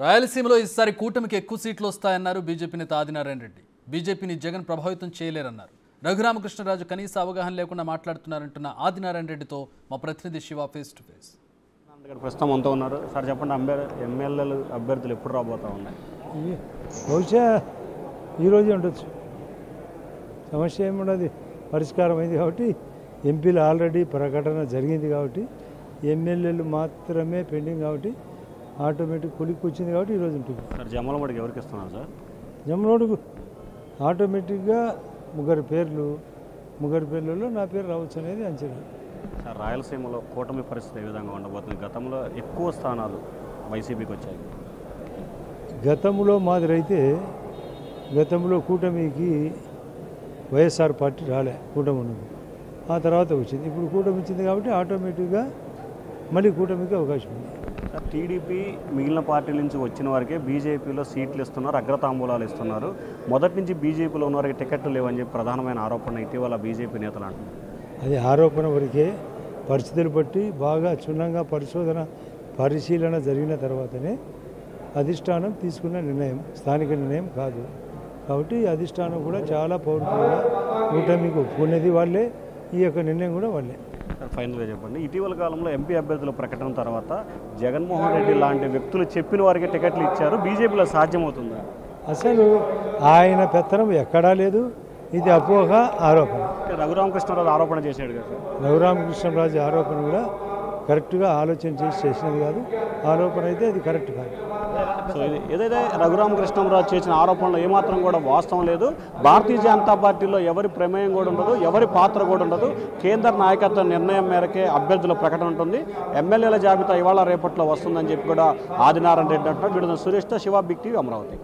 రాయలసీమలో ఈసారి కూటమికి ఎక్కువ సీట్లు వస్తాయన్నారు బీజేపీ నేత ఆదినారాయణ రెడ్డి. బీజేపీని జగన్ ప్రభావితం చేయలేరన్నారు. రఘురామకృష్ణరాజు కనీస అవగాహన లేకుండా మాట్లాడుతున్నారంటున్న ఆదినారాయణ రెడ్డితో మా ప్రతినిధి శివ ఫేస్ టు ఫేస్. ప్రస్తుతం అంతా ఉన్నారు సార్, చెప్పండి, ఎమ్మెల్యేలు అభ్యర్థులు ఎప్పుడు రాబోతా ఉన్నాయి? బహుశా ఈరోజు ఉండొచ్చు. సమస్య ఏమున్నది, పరిష్కారం అయింది కాబట్టి, ఎంపీలు ఆల్రెడీ ప్రకటన జరిగింది కాబట్టి, ఎమ్మెల్యేలు మాత్రమే పెండింగ్ కాబట్టి ఆటోమేటిక్ కొలిక్కి వచ్చింది కాబట్టి ఈరోజు ఉంటుంది. సార్ జమ్మలమడికి ఎవరికి ఇస్తున్నారు సార్? జమ్మలోడుకు ఆటోమేటిక్గా ముగ్గురు పేర్లలో నా పేరు రావచ్చు అనేది అంచనా. సార్ రాయలసీమలో కూటమి పరిస్థితి ఏ విధంగా ఉండబోతుంది? గతంలో ఎక్కువ స్థానాలు వైసీపీకి వచ్చాయి. గతంలో మాదిరైతే గతంలో కూటమికి వైఎస్ఆర్ పార్టీ రాలే, కూటమి ఉన్నది, ఆ తర్వాత వచ్చింది. ఇప్పుడు కూటమి వచ్చింది కాబట్టి ఆటోమేటిక్గా మళ్ళీ కూటమికి అవకాశం ఉంది. సార్ టీడీపీ మిగిలిన పార్టీల నుంచి వచ్చిన వారికే బీజేపీలో సీట్లు ఇస్తున్నారు, అగ్రతాంబూలాలు ఇస్తున్నారు. మొదటి నుంచి బీజేపీలో ఉన్న వారికి టికెట్లు లేవని చెప్పి ప్రధానమైన ఆరోపణ ఇటీవల బీజేపీ నేతలు అంటున్నారు. అది ఆరోపణ వరకే. పరిస్థితులు బట్టి బాగా క్షుణ్ణంగా పరిశీలన జరిగిన తర్వాతనే అధిష్టానం తీసుకున్న నిర్ణయం, స్థానిక నిర్ణయం కాదు. కాబట్టి అధిష్టానం కూడా చాలా పవర్ఫుల్గా కూటమికి ఒప్పుకునేది వాళ్ళే, ఈ యొక్క నిర్ణయం కూడా వాళ్ళే. సార్ ఫైనల్గా చెప్పండి, ఇటీవల కాలంలో ఎంపీ అభ్యర్థుల ప్రకటన తర్వాత జగన్మోహన్ రెడ్డి లాంటి వ్యక్తులు చెప్పిన వారికి టికెట్లు ఇచ్చారు, బీజేపీలో సాధ్యమవుతుందా? అసలు ఆయన పెత్తనం ఎక్కడా లేదు, ఇది అపోహ, ఆరోపణ. రఘురామకృష్ణరాజు ఆరోపణ చేశాడు కదా సార్. రఘురామకృష్ణరాజు ఆరోపణ కూడా కరెక్ట్గా ఆలోచన చేసినది కాదు, ఆరోపణ అయితే అది కరెక్ట్ కాదు. సో ఇది ఏదైతే రఘురామకృష్ణరాజు చేసిన ఆరోపణలో ఏమాత్రం కూడా వాస్తవం లేదు. భారతీయ జనతా పార్టీలో ఎవరి ప్రమేయం కూడా ఉండదు, ఎవరి పాత్ర కూడా ఉండదు. కేంద్ర నాయకత్వ నిర్ణయం మేరకే అభ్యర్థుల ప్రకటన ఉంటుంది. ఎమ్మెల్యేల జాబితా ఇవాళ రేపట్లో వస్తుందని చెప్పి కూడా ఆదినారాయణ రెడ్డి అంటున్నారు. వీడు సురేష్తో శివ బిగ్ టీవీ అమరావతి.